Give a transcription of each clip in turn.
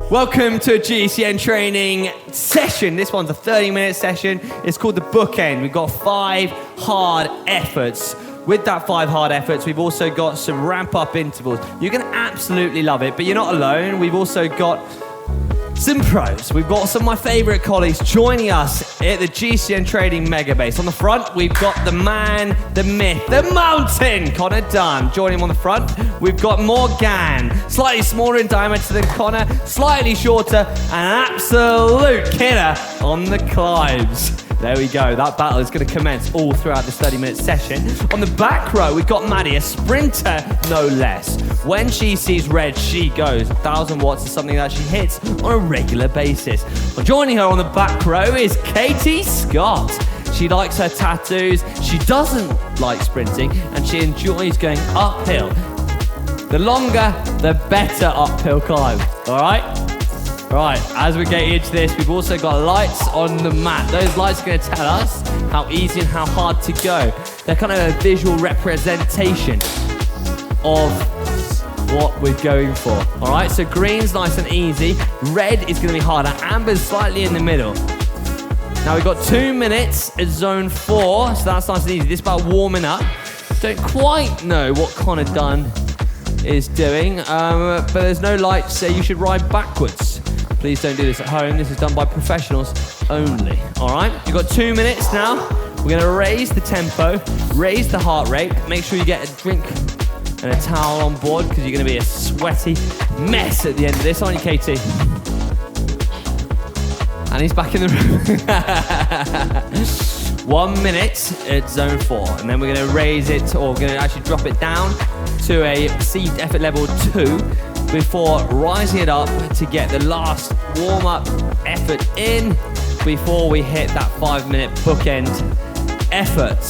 Welcome to a GCN training session. This one's a 30-minute session. It's called the bookend. We've got 5 hard efforts. With that 5 hard efforts, we've also got some ramp-up intervals. You're going to absolutely love it, but you're not alone. We've also got some pros. We've got some of my favorite colleagues joining us at the GCN Training Mega Base. On the front, we've got the man, the myth, the mountain, Connor Dunn. Joining him on the front, we've got Morgan, slightly smaller in diameter than Connor, slightly shorter, and an absolute killer on the climbs. There we go. That battle is going to commence all throughout this 30-minute session. On the back row, we've got Maddie, a sprinter, no less. When she sees red, she goes. 1,000 watts is something that she hits on a regular basis. Well, joining her on the back row is Katie Scott. She likes her tattoos, she doesn't like sprinting, and she enjoys going uphill. The longer, the better uphill climb, all right? Right, as we get into this, we've also got lights on the mat. Those lights are going to tell us how easy and how hard to go. They're kind of a visual representation of what we're going for. All right, so green's nice and easy. Red is going to be harder. Amber's slightly in the middle. Now we've got 2 minutes at zone 4, so that's nice and easy. This is about warming up. Don't quite know what Connor Dunn is doing, but there's no lights, so you should ride backwards. Please don't do this at home. This is done by professionals only. All right, you've got 2 minutes now. We're going to raise the tempo, raise the heart rate. Make sure you get a drink and a towel on board because you're going to be a sweaty mess at the end of this, aren't you, Katie? And he's back in the room. 1 minute at zone 4, and then we're going to raise it, or we're going to actually drop it down to a perceived effort level 2 before rising it up to get the last warm-up effort in before we hit that 5-minute bookend effort.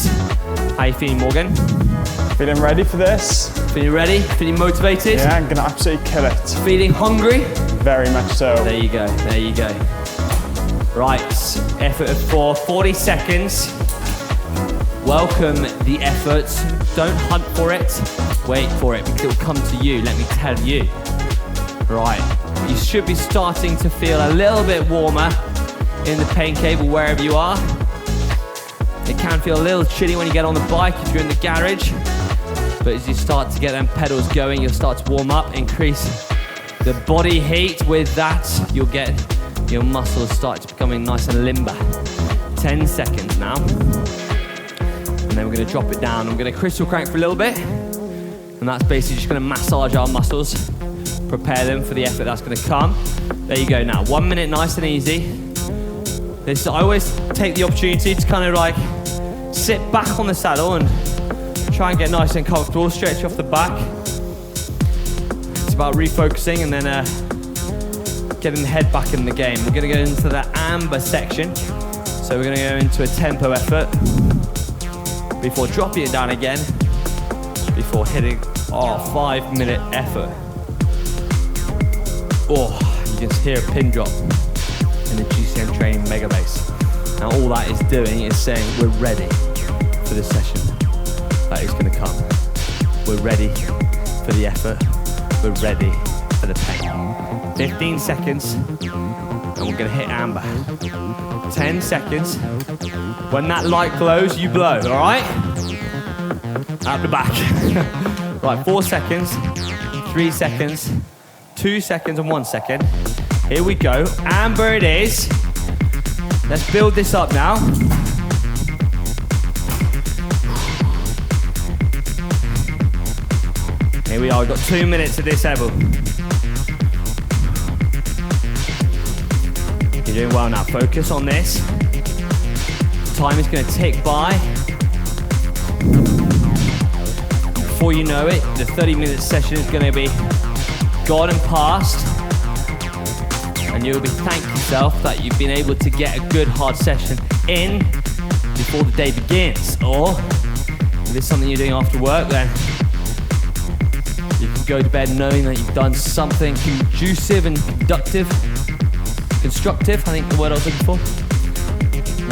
How you feeling, Morgan? Feeling ready for this. Feeling ready? Feeling motivated? Yeah, I'm gonna absolutely kill it. Feeling hungry? Very much so. There you go, there you go. Right, effort of 4, 40 seconds. Welcome the effort. Don't hunt for it. Wait for it because it will come to you, let me tell you. Right, you should be starting to feel a little bit warmer in the pain cave or wherever you are. It can feel a little chilly when you get on the bike if you're in the garage. But as you start to get them pedals going, you'll start to warm up, increase the body heat. With that, you'll get your muscles start to becoming nice and limber. 10 seconds now. And then we're going to drop it down. I'm going to crystal crank for a little bit. And that's basically just going to massage our muscles, prepare them for the effort that's going to come. There you go now. 1 minute, nice and easy. I always take the opportunity to kind of like sit back on the saddle and try and get nice and comfortable, stretch off the back. It's about refocusing and then getting the head back in the game. We're going to go into the amber section. So we're going to go into a tempo effort before dropping it down again, before hitting our 5-minute effort. Oh, you can just hear a pin drop in the GCN Training Mega Base. Now all that is doing is saying we're ready for the session that is going to come. We're ready for the effort. We're ready for the pain. 15 seconds and we're going to hit amber. 10 seconds. When that light glows, you blow, all right? Out the back. Right, 4 seconds, 3 seconds, 2 seconds and 1 second. Here we go, amber it is. Let's build this up now. Here we are, we've got 2 minutes of this level. You're doing well now, focus on this. Time is gonna tick by. Before you know it, the 30-minute session is gonna be gone and past. And you'll be thanking yourself that you've been able to get a good hard session in before the day begins. Or if it's something you're doing after work, then you can go to bed knowing that you've done something conducive and constructive, I think the word I was looking for.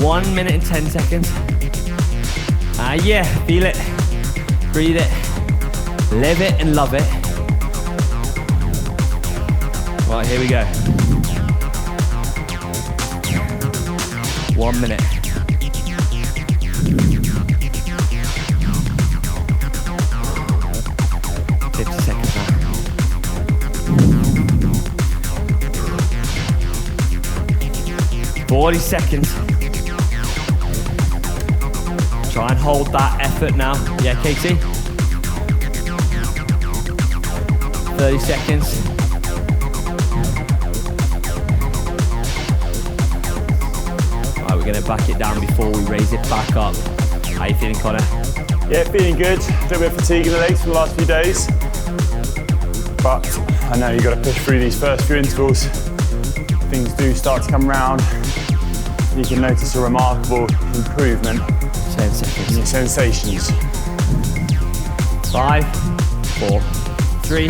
1 minute and 10 seconds. Yeah, feel it, breathe it, live it and love it. Right, here we go. 1 minute. 50 seconds now. 40 seconds. Try and hold that effort now. Yeah, Katie? 30 seconds. Right, we're gonna back it down before we raise it back up. How you feeling, Connor? Yeah, feeling good. A little bit of fatigue in the legs from the last few days. But I know you've got to push through these first few intervals. Things do start to come round. You can notice a remarkable improvement 10 seconds. in your sensations. 5, 4, 3,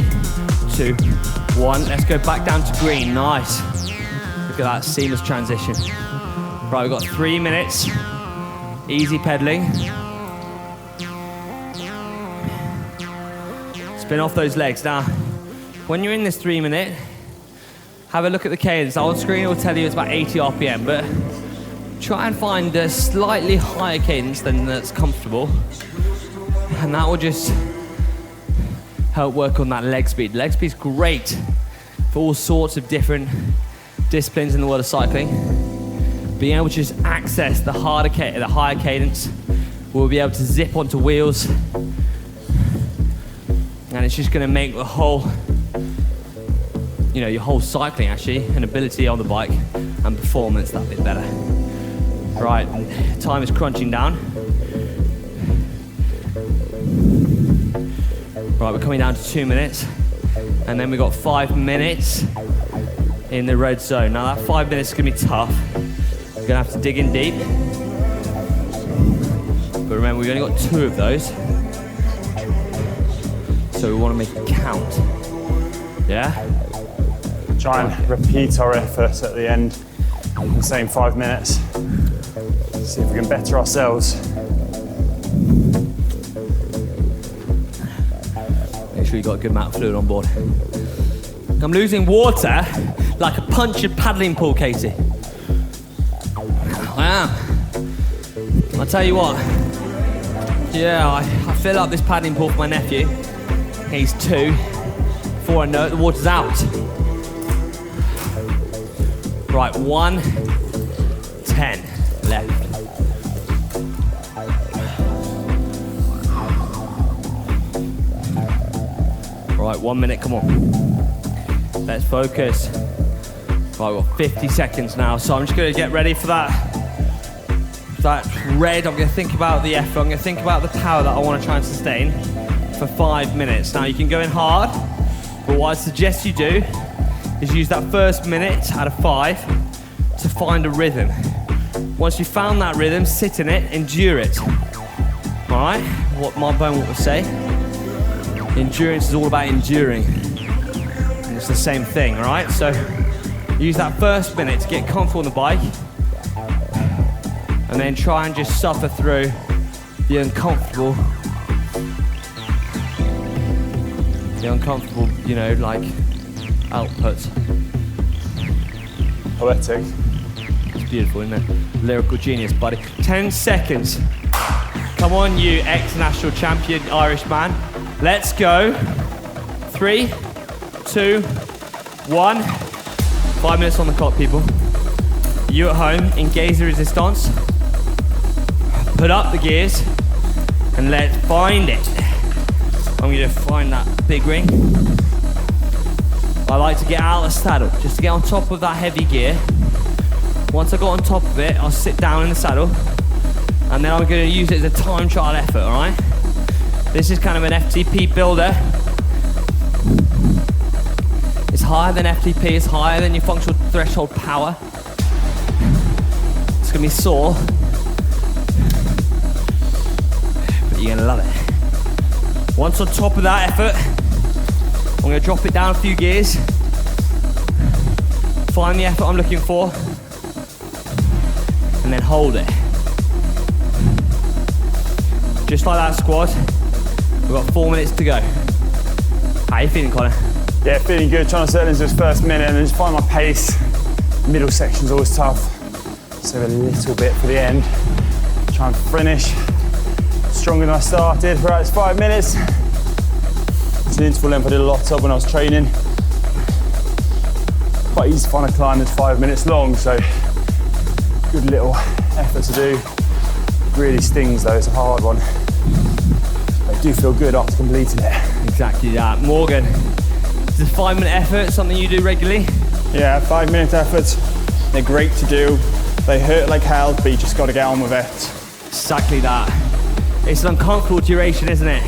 2, 1. Let's go back down to green. Nice. Look at that seamless transition. Right, we've got 3 minutes. Easy pedaling. Spin off those legs. Now, when you're in this 3 minute, have a look at the cadence. On screen it will tell you it's about 80 RPM, but try and find a slightly higher cadence than that's comfortable. And that will just help work on that leg speed. Leg speed's great for all sorts of different disciplines in the world of cycling. Being able to just access the higher cadence, we'll be able to zip onto wheels, and it's just going to make the whole, your whole cycling actually, and ability on the bike and performance that bit better. Right, time is crunching down. Right, we're coming down to 2 minutes, and then we've got 5 minutes in the red zone. Now that 5 minutes is going to be tough. We're going to have to dig in deep. But remember, we've only got 2 of those. So we want to make it count. Yeah? Try and repeat our efforts at the end in the same 5 minutes. See if we can better ourselves. Make sure you've got a good amount of fluid on board. I'm losing water like a punctured paddling pool, Katie. I am. I'll tell you what. Yeah, I fill up this paddling pool for my nephew. He's 2. Before I know it, the water's out. Right, 1, 10 left. Right, 1 minute, come on. Let's focus. Right, we've got 50 seconds now, so I'm just gonna get ready for that red. I'm gonna think about the effort, I'm gonna think about the power that I wanna try and sustain for 5 minutes. Now, you can go in hard, but what I suggest you do is use that first minute out of 5 to find a rhythm. Once you've found that rhythm, sit in it, endure it. All right, what my bone would say. Endurance is all about enduring. And it's the same thing, all right? So use that first minute to get comfortable on the bike, and then try and just suffer through the uncomfortable, like outputs. Poetic. It's beautiful, isn't it? Lyrical genius, buddy. 10 seconds. Come on, you ex-national champion Irish man. Let's go. 3, 2, 1. 5 minutes on the clock, people. You at home, engage the resistance. Put up the gears, and let's find it. I'm going to find that big ring. I like to get out of the saddle, just to get on top of that heavy gear. Once I got on top of it, I'll sit down in the saddle, and then I'm going to use it as a time trial effort, all right? This is kind of an FTP builder. It's higher than FTP, it's higher than your functional threshold power. It's going to be sore, but you're going to love it. Once on top of that effort, I'm going to drop it down a few gears, find the effort I'm looking for, and then hold it. Just like that, squad. We've got 4 minutes to go. How are you feeling, Connor? Yeah, feeling good. Trying to settle into this first minute and then just find my pace. Middle section's always tough. So a little bit for the end. Try and finish stronger than I started. Right, it's 5 minutes. It's an interval length I did a lot of when I was training. Quite easy to find a climb that's 5 minutes long, so good little effort to do. Really stings though, it's a hard one. But I do feel good after completing it. Exactly that. Morgan, is a 5 minute effort something you do regularly? Yeah, 5 minute efforts, they're great to do. They hurt like hell, but you just got to get on with it. Exactly that. It's an uncomfortable duration, isn't it?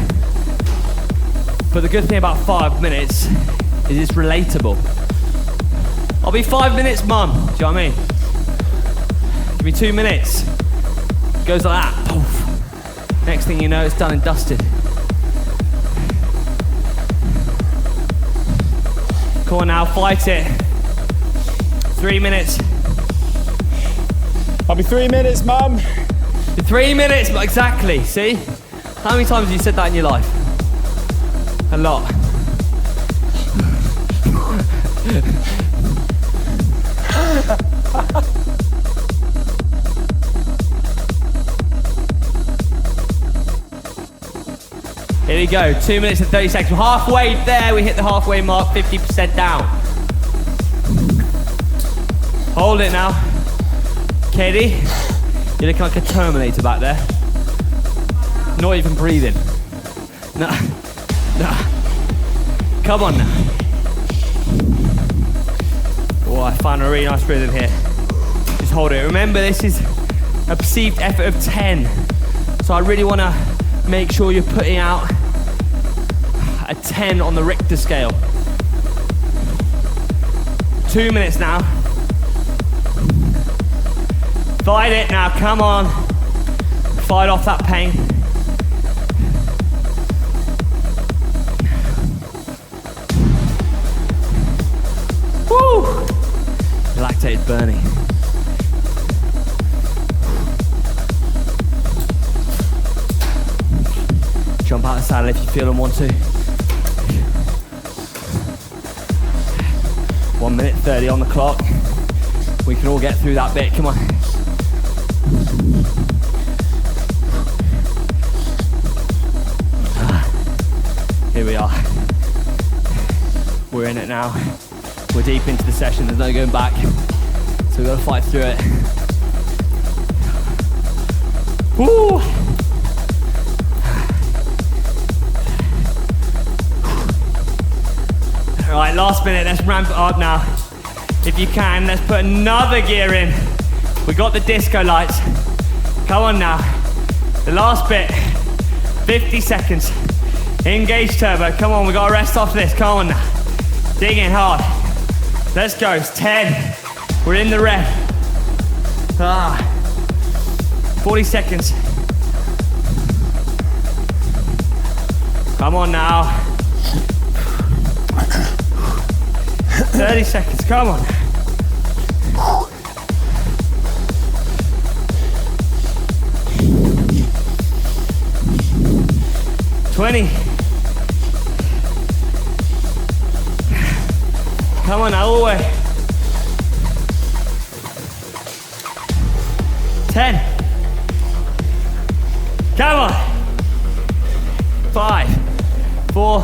But the good thing about 5 minutes is it's relatable. I'll be 5 minutes, mum. Do you know what I mean? Give me 2 minutes. Goes like that. Poof. Next thing you know, it's done and dusted. Come on now, fight it. 3 minutes. I'll be 3 minutes, mum. 3 minutes, exactly, see? How many times have you said that in your life? A lot. Here we go, 2 minutes and 30 seconds. We're halfway there, we hit the halfway mark, 50% down. Hold it now. Katie, you're looking like a Terminator back there. Not even breathing. No. Come on now. Oh, I found a really nice rhythm here. Just hold it. Remember, this is a perceived effort of 10. So I really want to make sure you're putting out a 10 on the Richter scale. 2 minutes now. Fight it now, come on. Fight off that pain. Woo! Lactate is burning. Jump out of the saddle if you feel and want to. 1 minute 30 on the clock. We can all get through that bit, come on. Here we are. We're in it now. We're deep into the session, there's no going back. So we've got to fight through it. Woo! All right, last minute, let's ramp it up now. If you can, let's put another gear in. We got the disco lights. Come on now. The last bit, 50 seconds. Engage turbo, come on, we gotta rest off this, come on now. Dig in hard. Let's go, it's 10. We're in the red. 40 seconds. Come on now. 30 seconds, come on. $20. Come on, all the way. 10. Come on. 5, 4,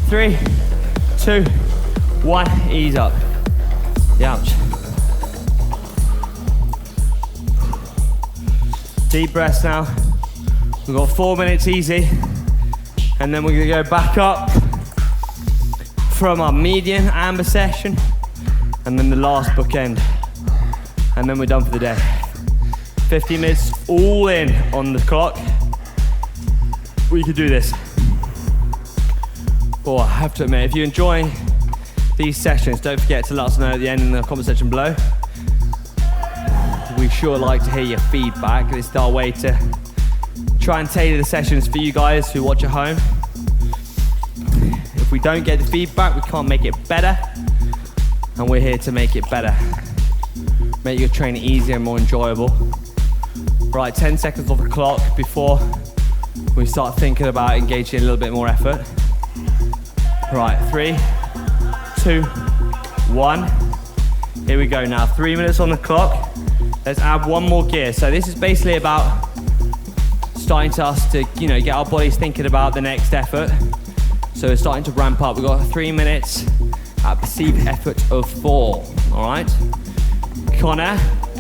3, 2, 1. Ease up. Ouch. Deep breaths now. We've got 4 minutes easy. And then we're gonna go back up from our median amber session, and then the last bookend. And then we're done for the day. 50 minutes all in on the clock. We can do this. Oh, I have to admit, if you're enjoying these sessions, don't forget to let us know at the end in the comment section below. We sure like to hear your feedback. This is our way to try and tailor the sessions for you guys who watch at home. If we don't get the feedback, we can't make it better. And we're here to make it better. Make your training easier and more enjoyable. Right, 10 seconds off the clock before we start thinking about engaging a little bit more effort. Right, 3, 2, 1. Here we go now. 3 minutes on the clock. Let's add one more gear. So this is basically about starting to us to, get our bodies thinking about the next effort. So we're starting to ramp up. We've got 3 minutes at perceived effort of 4, all right? Connor,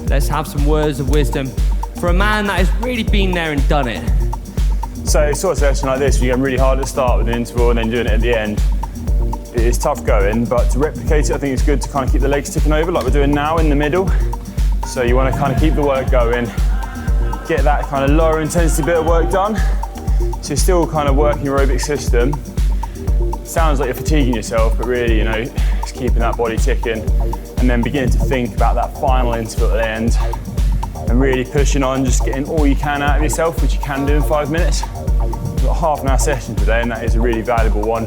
let's have some words of wisdom for a man that has really been there and done it. So sort of session like this, you get really hard at the start with an interval and then doing it at the end. It is tough going, but to replicate it, I think it's good to kind of keep the legs ticking over like we're doing now in the middle. So you want to kind of keep the work going, get that kind of lower intensity bit of work done. So you're still kind of working your aerobic system. Sounds like you're fatiguing yourself, but really, just keeping that body ticking and then beginning to think about that final interval at the end and really pushing on, just getting all you can out of yourself, which you can do in 5 minutes. We've got a half an hour session today, and that is a really valuable one.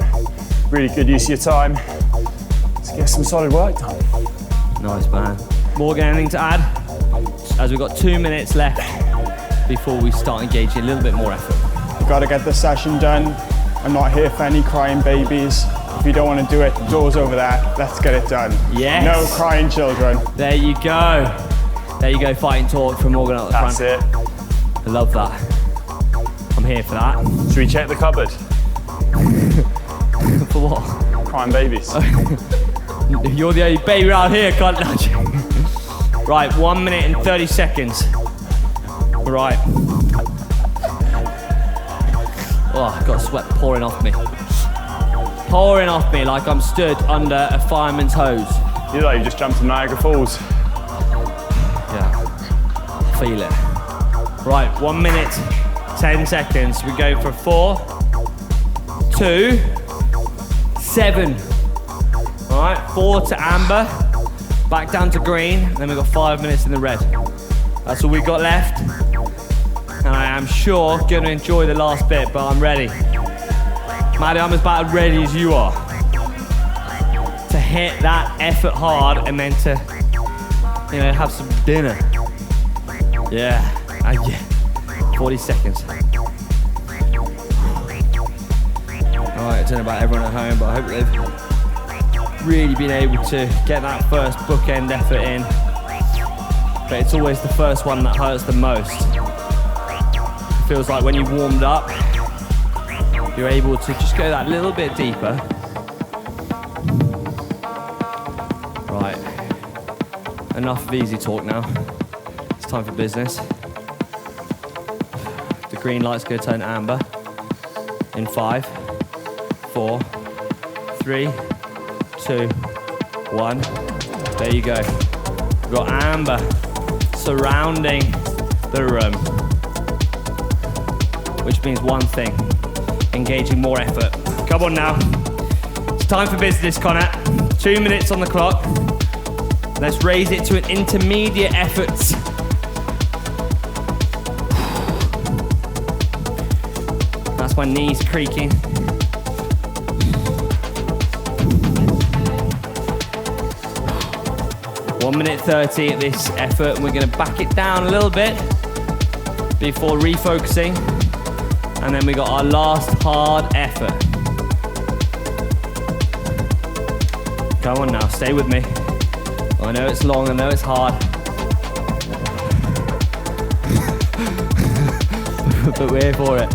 Really good use of your time to get some solid work done. Nice, man. Morgan, anything to add? As we've got 2 minutes left before we start engaging a little bit more effort. You've got to get the session done. I'm not here for any crying babies. If you don't want to do it, the door's over there. Let's get it done. Yes. No crying children. There you go. There you go, fighting talk from Morgan at the front. That's it. I love that. I'm here for that. Should we check the cupboard? For what? Crying babies. You're the only baby around here, can't nudge. Right, 1 minute and 30 seconds. Right. Oh, I've got sweat pouring off me. Pouring off me like I'm stood under a fireman's hose. You look like you just jumped in Niagara Falls. Yeah, feel it. Right, 1 minute, 10 seconds. We go for 4, 2, 7. All right, 4 to amber, back down to green, and then we've got 5 minutes in the red. That's all we've got left. And I am sure gonna enjoy the last bit, but I'm ready. Maddie, I'm as about ready as you are. To hit that effort hard and then to, have some dinner. Yeah, 40 seconds. All right, I don't know about everyone at home, but I hope they've really been able to get that first bookend effort in. But it's always the first one that hurts the most. It feels like when you warmed up, you're able to just go that little bit deeper. Right, enough of easy talk now. It's time for business. The green light's gonna turn amber in 5, 4, 3, 2, 1. There you go. We've got amber surrounding the room, which means one thing: engaging more effort. Come on now. It's time for business, Connor. 2 minutes on the clock. Let's raise it to an intermediate effort. That's my knees creaking. One minute 30 at this effort, and we're going to back it down a little bit before refocusing. And then we got our last hard effort. Come on now, stay with me. I know it's long, I know it's hard. But we're here for it.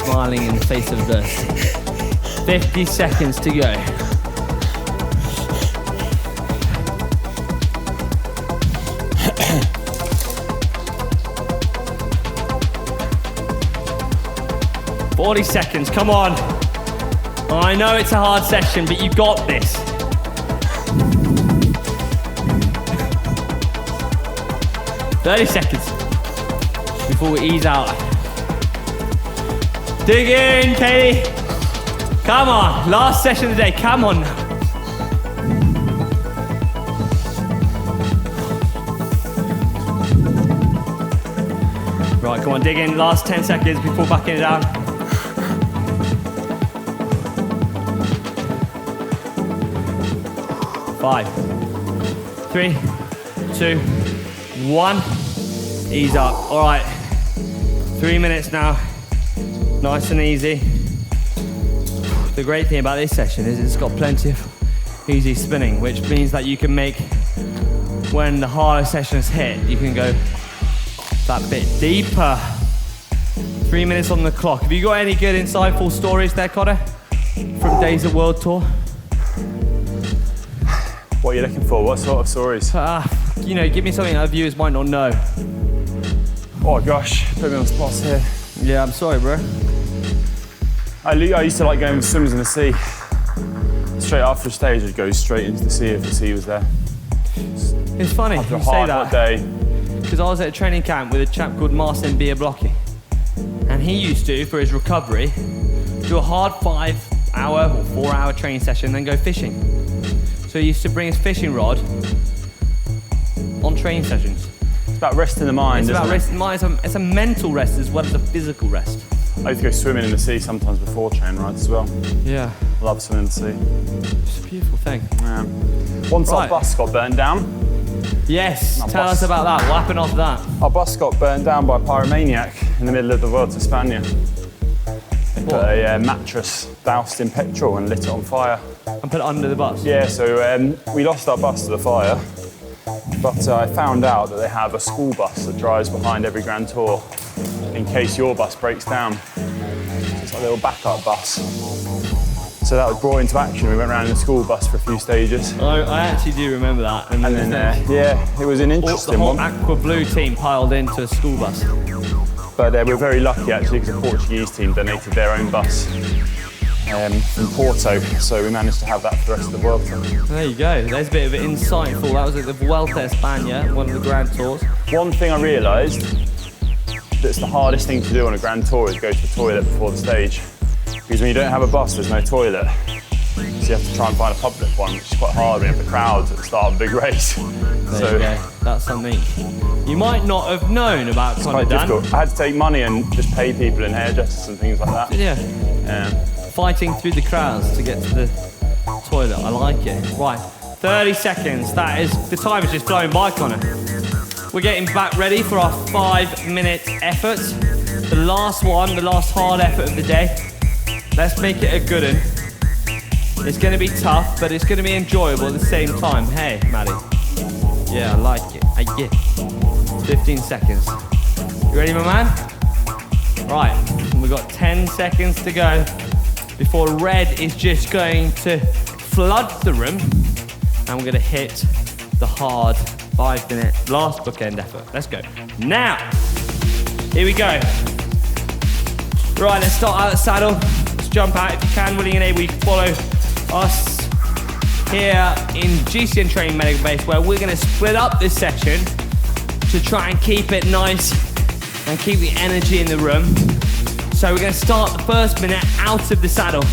Smiling in the face of dust. 50 seconds to go. ...40 seconds, come on. I know it's a hard session, but you got this. ...30 seconds before we ease out. Dig in, Katie. Come on, last session of the day, come on. Right, come on, dig in, last 10 seconds before backing it down. Five, 3, 2, 1. Ease up. All right, 3 minutes now. Nice and easy. The great thing about this session is it's got plenty of easy spinning, which means that you can make, when the harder sessions hit, you can go that bit deeper. 3 minutes on the clock. Have you got any good insightful stories there, Connor? From days at World Tour? What are you looking for? What sort of stories? You know, give me something that viewers might not know. Oh gosh, put me on the spot here. Yeah, I'm sorry, bro. I used to like going with swimmers in the sea. Straight after a stage, I'd go straight into the sea if the sea was there. It's funny After you a say hard, that. hot day. Because I was at a training camp with a chap called Marcin Biablocki. And he used to, for his recovery, do a hard 5-hour or 4-hour training session, then go fishing. So he used to bring his fishing rod on training sessions. It's about resting the mind, It's about isn't it? rest. It's a mental rest as well as a physical rest. I used to go swimming in the sea sometimes before training rides as well. Yeah, Love swimming in the sea. it's a beautiful thing. Yeah. Once Right. our bus got burnt down. Yes, Our tell bus- us about that. What happened after that? Our bus got burnt down by a pyromaniac in the middle of the Vuelta to España. They put What? a mattress doused in petrol and lit it on fire. And put it under the bus. Yeah, so we lost our bus to the fire, but I found out that they have a school bus that drives behind every Grand Tour in case your bus breaks down. It's like a little backup bus. So that was brought into action. We went around in a school bus for a few stages. I actually do remember that. And then, yeah, it was an the interesting whole one. Aqua Blue team piled into a school bus. But we were very lucky actually because the Portuguese team donated their own bus from Porto, so we managed to have that for the rest of the World Tour. There you go. There's a bit of an insightful. That was at the Vuelta a España, one of the Grand Tours. One thing I realised that's the hardest thing to do on a Grand Tour is go to the toilet before the stage. Because when you don't have a bus, there's no toilet. So you have to try and find a public one, which is quite hard when you have the crowds at the start of a big race. There you go. That's something you might not have known about It's Connor quite Dan. difficult. I had to take money and just pay people in hairdressers and things like that. Yeah. Yeah. Fighting through the crowds to get to the toilet. I like it. Right. 30 seconds. The time is just flowing by, Connor. We're getting back ready for our 5-minute effort. The last one, the last hard effort of the day. Let's make it a good one. It's going to be tough, but it's going to be enjoyable at the same time. Hey, Maddie. Yeah, I like it. I get it. 15 seconds. You ready, my man? Right. We've got 10 seconds to go before red is just going to flood the room. And we're going to hit the hard 5-minute last bookend effort. Let's go. Now, here we go. Right, let's start out of the saddle. Let's jump out if you can, willing and able. You can follow us here in GCN Training Medical Base, where we're going to split up this section to try and keep it nice and keep the energy in the room. So we're going to start the first minute out of the saddle.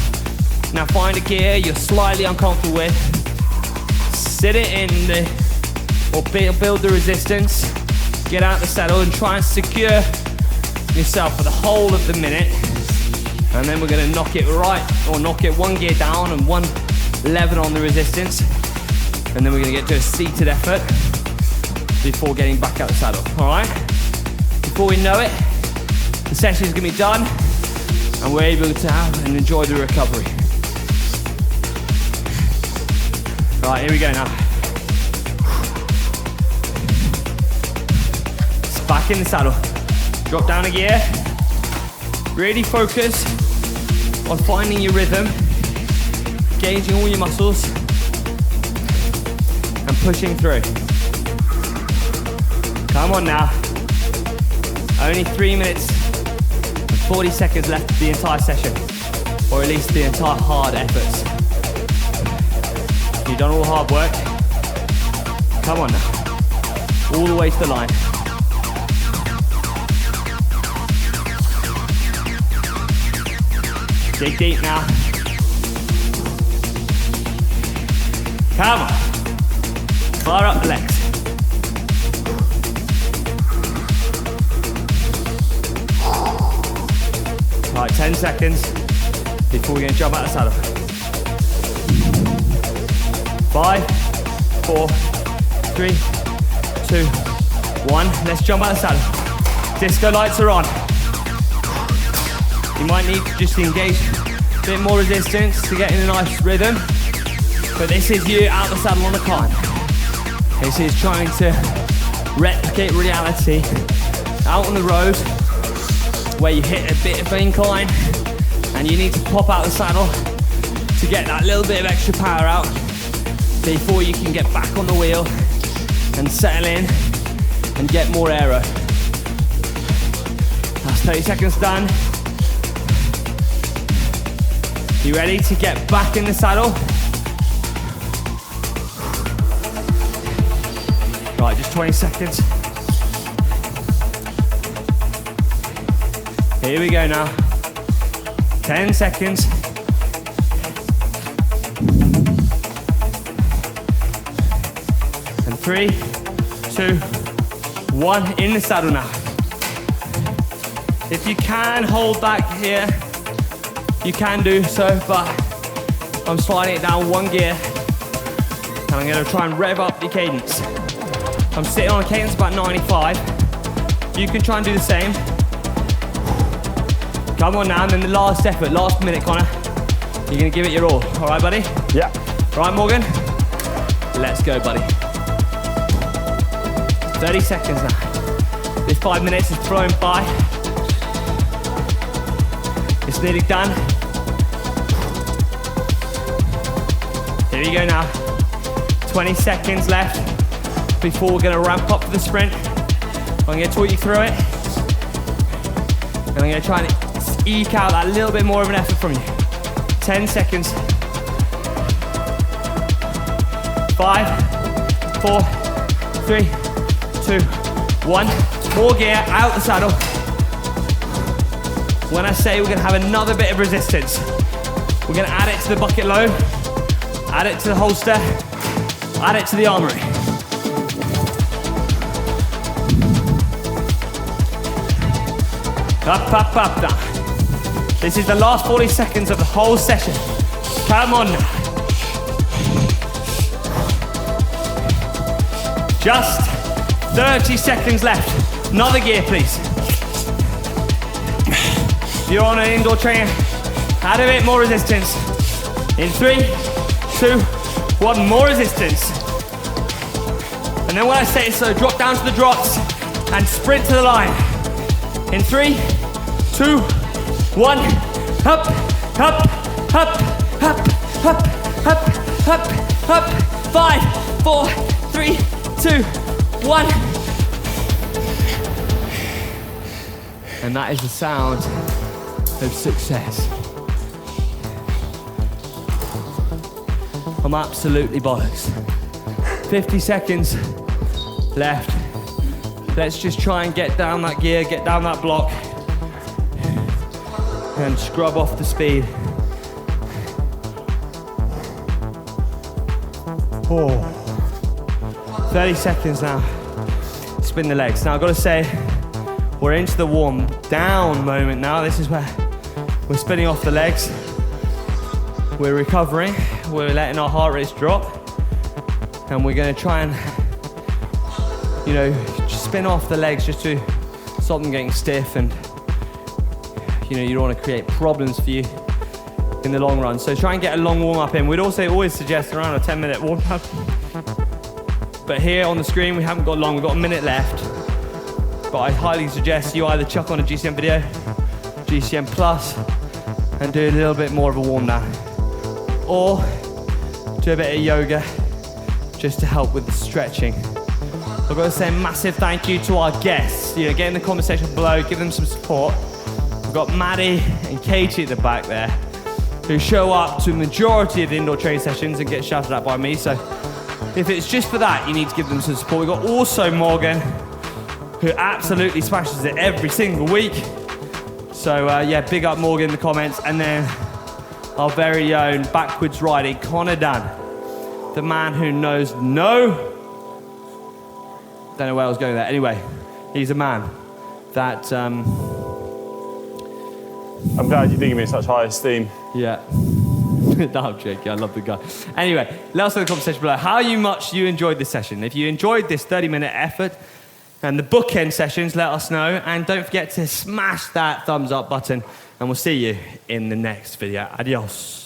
Now find a gear you're slightly uncomfortable with. Sit it in or build the resistance. Get out the saddle and try and secure yourself for the whole of the minute. And then we're going to knock it one gear down and 111 on the resistance. And then we're going to get to a seated effort before getting back out the saddle. All right? Before we know it, the session is going to be done and we're able to have and enjoy the recovery. All right, here we go now. Back in the saddle. Drop down a gear. Really focus on finding your rhythm, engaging all your muscles, and pushing through. Come on now. Only 3 minutes and 40 seconds left of the entire session, or at least the entire hard efforts. You've done all the hard work. Come on now. All the way to the line. Dig deep now. Come on. Fire up the legs. Right, 10 seconds before we're going to jump out of the saddle. 5, 4, 3, 2, 1. Let's jump out of the saddle. Disco lights are on. You might need to just engage a bit more resistance to get in a nice rhythm. But this is you out the saddle on a climb. This is trying to replicate reality out on the road where you hit a bit of an incline and you need to pop out the saddle to get that little bit of extra power out before you can get back on the wheel and settle in and get more aero. That's 30 seconds done. You ready to get back in the saddle? Right, just 20 seconds. Here we go now. 10 seconds. And 3, 2, 1, in the saddle now. If you can hold back here, you can do so, but I'm sliding it down one gear and I'm gonna try and rev up the cadence. I'm sitting on a cadence about 95. You can try and do the same. Come on now, and then the last effort, last minute, Connor. You're gonna give it your all. All right, buddy? Yeah. All right, Morgan? Let's go, buddy. 30 seconds now. This 5 minutes is thrown by. It's nearly done. Here we go now. 20 seconds left before we're gonna ramp up for the sprint. I'm gonna talk you through it. And I'm gonna try and eke out that little bit more of an effort from you. 10 seconds. 5, 4, 3, 2, 1. More gear, out the saddle. When I say we're gonna have another bit of resistance, we're gonna add it to the bucket load, add it to the holster, add it to the armory. Up now. This is the last 40 seconds of the whole session. Come on now. Just 30 seconds left. Another gear, please. If you're on an indoor trainer, add a bit more resistance. In 3, 2, 1, more resistance. And then when I say so, drop down to the drops and sprint to the line. In 3, 2, 1, up, up, up, up, up, up, up, up. 5, 4, 3, 2, 1. And that is the sound of success. I'm absolutely bollocks. 50 seconds left. Let's just try and get down that gear, get down that block, and scrub off the speed. Oh. 30 seconds now. Spin the legs. Now I've got to say, we're into the warm down moment now. This is where we're spinning off the legs. We're recovering. We're letting our heart rates drop. And we're going to try and, just spin off the legs just to stop them getting stiff, and you don't want to create problems for you in the long run. So try and get a long warm up in. We'd also always suggest around a 10-minute warm up. But here on the screen, we haven't got long, we've got a minute left. But I highly suggest you either chuck on a GCM video, GCM Plus, and do a little bit more of a warm down. Or do a bit of yoga just to help with the stretching. I've got to say a massive thank you to our guests. Get in the comment section below, give them some support. We've got Maddie and Katie at the back there, who show up to the majority of the indoor training sessions and get shouted at by me. So if it's just for that, you need to give them some support. We've got also Morgan, who absolutely smashes it every single week. So big up Morgan in the comments. And then our very own backwards riding Connor Dunn, the man who knows no. Don't know where I was going there. Anyway, he's a man that... I'm glad you think of me in such high esteem. Yeah. No, I'm joking. I love the guy. Anyway, let us know in the comment section below how much you enjoyed this session. If you enjoyed this 30-minute effort and the bookend sessions, let us know. And don't forget to smash that thumbs up button and we'll see you in the next video. Adios.